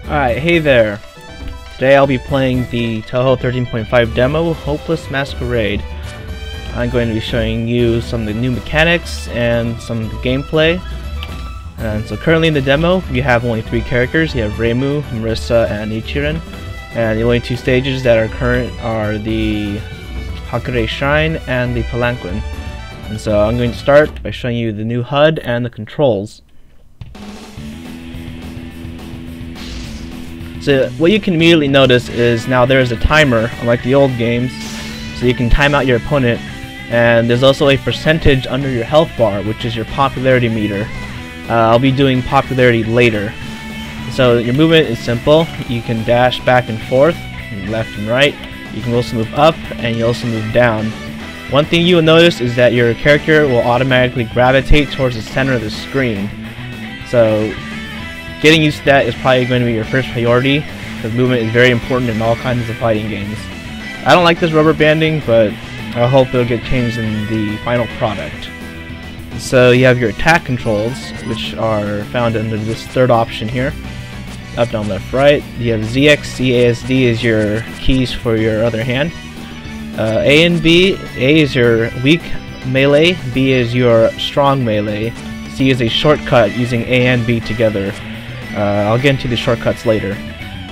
Alright, hey there. Today I'll be playing the Toho 13.5 demo, Hopeless Masquerade. I'm going to be showing you some of the new mechanics and some of the gameplay. And so currently in the demo, you have only 3 characters. You have Reimu, Marissa, and Ichiran. And the only 2 stages that are current are the Hakure Shrine and the Palanquin. And so I'm going to start by showing you the new HUD and the controls. So what you can immediately notice is now there is a timer, unlike the old games, so you can time out your opponent, and there's also a percentage under your health bar, which is your popularity meter. I'll be doing popularity later. So your movement is simple. You can dash back and forth, left and right. You can also move up, and you also move down. One thing you will notice is that your character will automatically gravitate towards the center of the screen. So getting used to that is probably going to be your first priority, because movement is very important in all kinds of fighting games. I don't like this rubber banding, but I hope it'll get changed in the final product. So you have your attack controls, which are found under this third option here. Up, down, left, right. You have ZX, CASD is your keys for your other hand. A and B, A is your weak melee, B is your strong melee, C is a shortcut using A and B together. I'll get into the shortcuts later.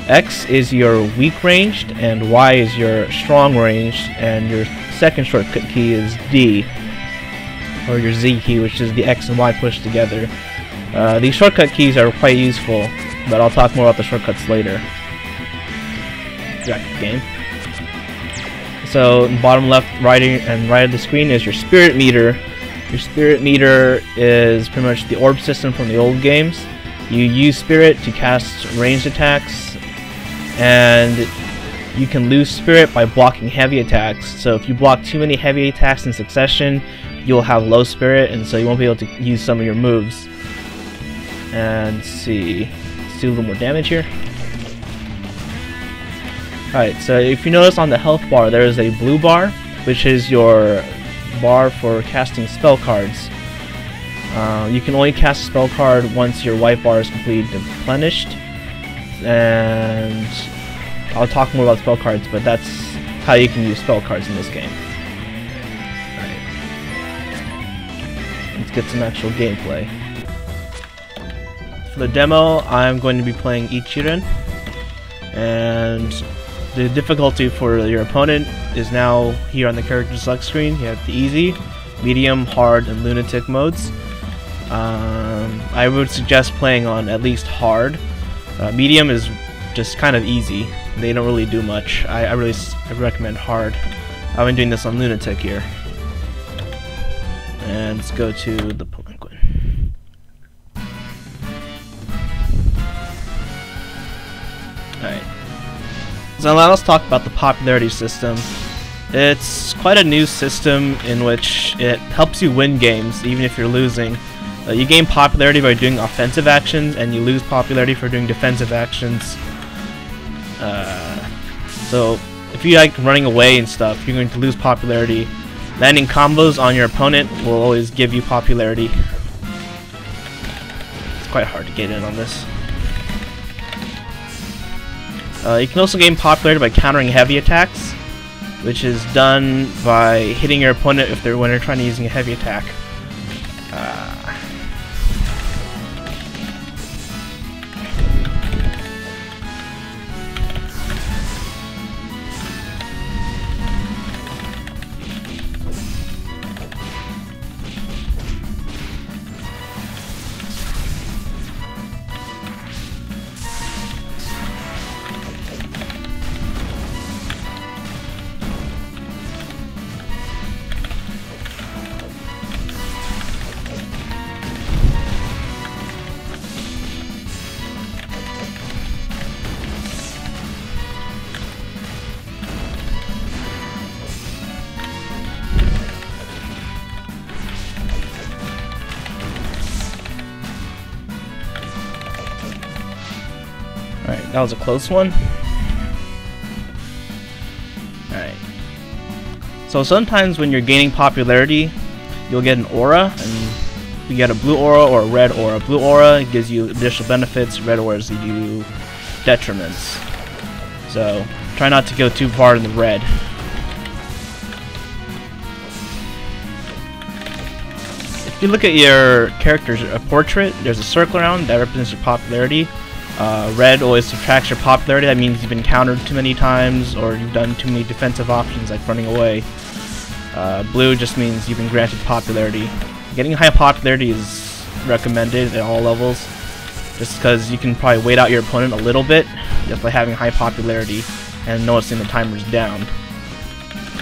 X is your weak ranged, and Y is your strong ranged, and your second shortcut key is D, or your Z key, which is the X and Y pushed together. These shortcut keys are quite useful, but I'll talk more about the shortcuts later. Back to the game. So, bottom left, right, and right of the screen is your spirit meter. Your spirit meter is pretty much the orb system from the old games. You use spirit to cast ranged attacks, and you can lose spirit by blocking heavy attacks. So if you block too many heavy attacks in succession, you'll have low spirit, and so you won't be able to use some of your moves. And let's do a little more damage here. Alright, so if you notice on the health bar, there is a blue bar, which is your bar for casting spell cards. You can only cast a spell card once your white bar is completely replenished, and I'll talk more about spell cards, but that's how you can use spell cards in this game. Alright. Let's get some actual gameplay. For the demo, I'm going to be playing Ichiran, and the difficulty for your opponent is now here on the character select screen. You have the easy, medium, hard, and lunatic modes. I would suggest playing on at least hard. Medium is just kind of easy. They don't really do much. I recommend hard. I've been doing this on lunatic here. And let's go to the Palanquin. Alright. So now let's talk about the popularity system. It's quite a new system in which it helps you win games even if you're losing. You gain popularity by doing offensive actions, and you lose popularity for doing defensive actions. So if you like running away and stuff, you're going to lose popularity. Landing combos on your opponent will always give you popularity. It's quite hard to get in on this. You can also gain popularity by countering heavy attacks, which is done by hitting your opponent when they're trying to use a heavy attack. Alright, that was a close one. Alright. So sometimes when you're gaining popularity, you'll get an aura, and you get a blue aura or a red aura. Blue aura gives you additional benefits, red auras give you detriments. So try not to go too far in the red. If you look at your character's portrait, there's a circle around that represents your popularity. Red always subtracts your popularity. That means you've been countered too many times, or you've done too many defensive options like running away. Blue just means you've been granted popularity. Getting high popularity is recommended at all levels, just because you can probably wait out your opponent a little bit just by having high popularity and noticing the timer's down.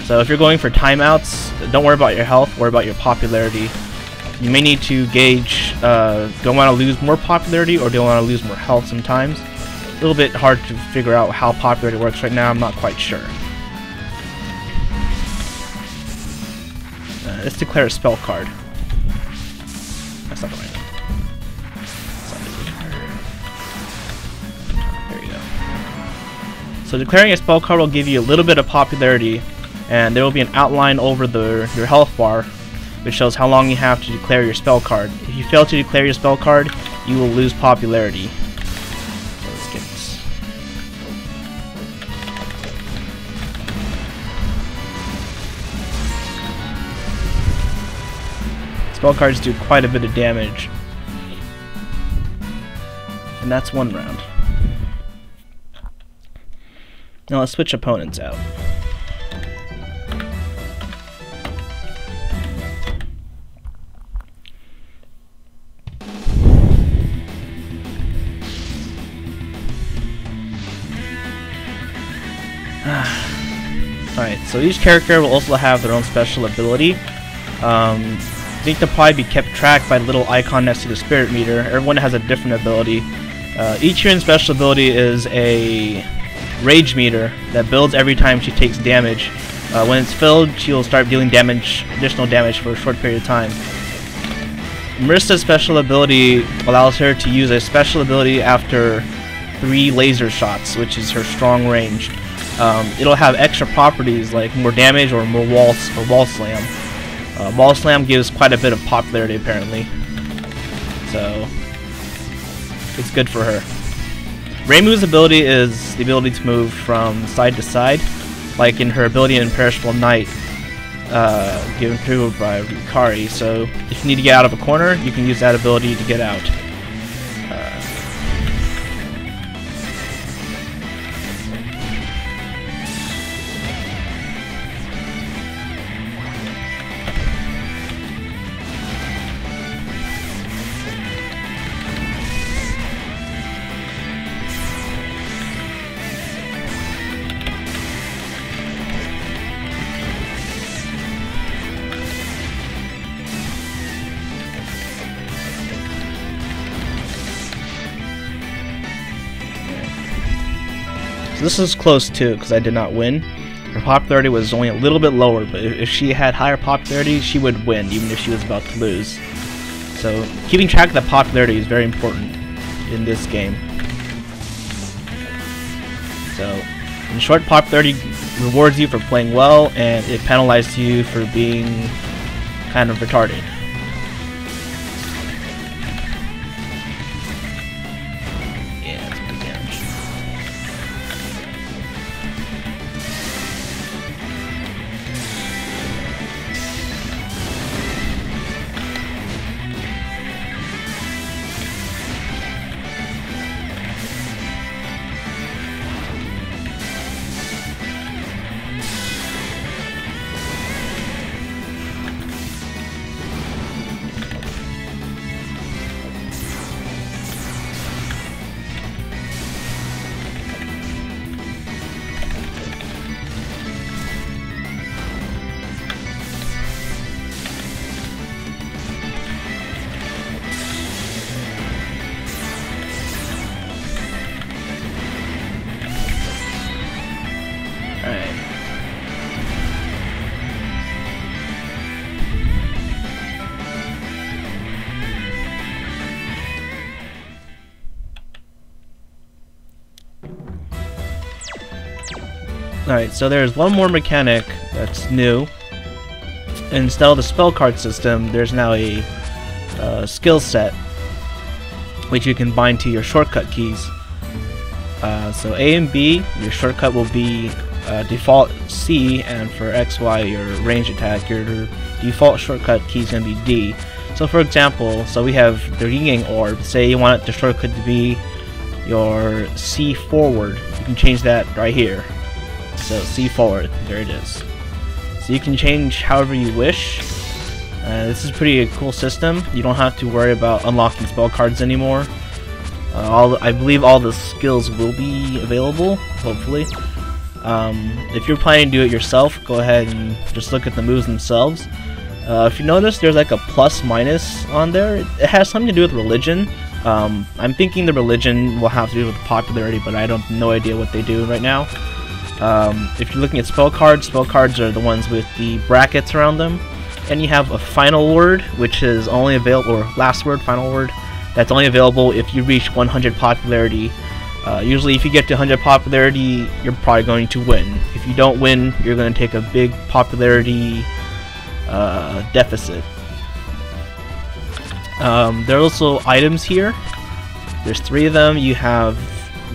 So if you're going for timeouts, don't worry about your health, worry about your popularity. You may need to gauge, do I want to lose more popularity or do I want to lose more health sometimes. A little bit hard to figure out how popularity works right now, I'm not quite sure. Let's declare a spell card. That's not the right one. There you go. So declaring a spell card will give you a little bit of popularity, and there will be an outline over your health bar, which shows how long you have to declare your spell card. If you fail to declare your spell card, you will lose popularity. So let's get this. Spell cards do quite a bit of damage. And that's one round. Now let's switch opponents out. Alright, so each character will also have their own special ability. I think they'll probably be kept track by the little icon next to the spirit meter. Everyone has a different ability. Each heroine's special ability is a rage meter that builds every time she takes damage. When it's filled, she'll start dealing additional damage for a short period of time. Marista's special ability allows her to use a special ability after 3 laser shots, which is her strong range. It'll have extra properties like more damage or more wall slam. Wall slam gives quite a bit of popularity apparently, so it's good for her. Reimu's ability is the ability to move from side to side, like in her ability in Imperishable Knight, given through by Rukari. So if you need to get out of a corner, you can use that ability to get out. So this is close too, because I did not win. Her popularity was only a little bit lower, but if she had higher popularity, she would win, even if she was about to lose. So keeping track of the popularity is very important in this game. So, in short, popularity rewards you for playing well, and it penalizes you for being kind of retarded. Alright, so there's one more mechanic that's new. Instead of the spell card system, there's now a skill set which you can bind to your shortcut keys. So A and B, your shortcut will be default C, and for X, Y, your range attack, your default shortcut key is going to be D. So for example, so we have the Yin Orb. Say you want the shortcut to be your C forward. You can change that right here. So C forward, there it is. So you can change however you wish. This is pretty cool system. You don't have to worry about unlocking spell cards anymore. I believe all the skills will be available, hopefully. If you're planning to do it yourself, go ahead and just look at the moves themselves. If you notice, there's like a plus minus on there. It has something to do with religion. I'm thinking the religion will have to do with popularity, but I don't no idea what they do right now. If you're looking at spell cards are the ones with the brackets around them. And you have a final word, which is only available, or last word, final word, that's only available if you reach 100 popularity. Usually if you get to 100 popularity, you're probably going to win. If you don't win, you're going to take a big popularity deficit. There are also items here. There's 3 of them. You have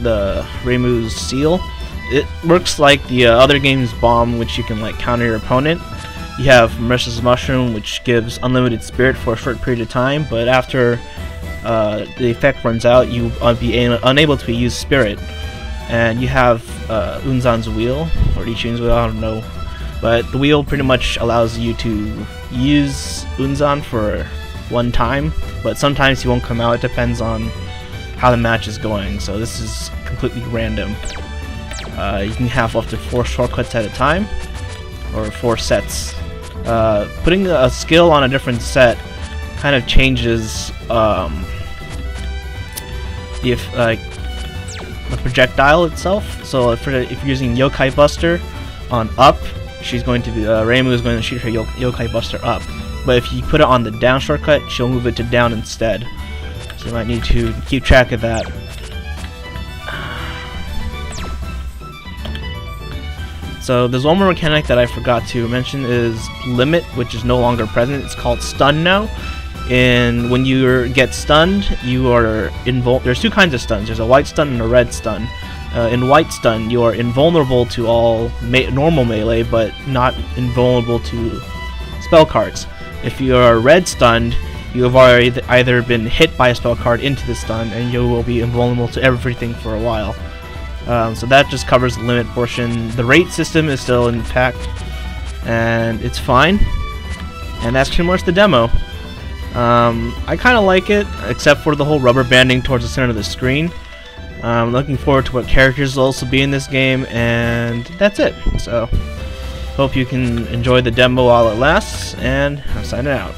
the Reimu's Seal. It works like the other game's Bomb, which you can like counter your opponent. You have Marissa's Mushroom, which gives unlimited spirit for a short period of time, but after the effect runs out, you will be unable to use spirit. And you have Unzan's Wheel, or Ichun's Wheel, I don't know. But the wheel pretty much allows you to use Unzan for one time, but sometimes he won't come out. It depends on how the match is going, so this is completely random. You can have up to 4 shortcuts at a time, or 4 sets. Putting a skill on a different set kind of changes the projectile itself. So if you're using Yokai Buster on up, she's going to be Reimu is going to shoot her Yokai Buster up. But if you put it on the down shortcut, she'll move it to down instead. So you might need to keep track of that. So there's one more mechanic that I forgot to mention is limit, which is no longer present. It's called stun now. And when you get stunned, you are there's 2 kinds of stuns. There's a white stun and a red stun. In white stun, you are invulnerable to all normal melee, but not invulnerable to spell cards. If you are red stunned, you have already either been hit by a spell card into the stun, and you will be invulnerable to everything for a while. So that just covers the limit portion. The rate system is still intact, and it's fine. And that's pretty much the demo. I kind of like it, except for the whole rubber banding towards the center of the screen. I'm looking forward to what characters will also be in this game, and that's it. So, hope you can enjoy the demo while it lasts, and I'm signing out.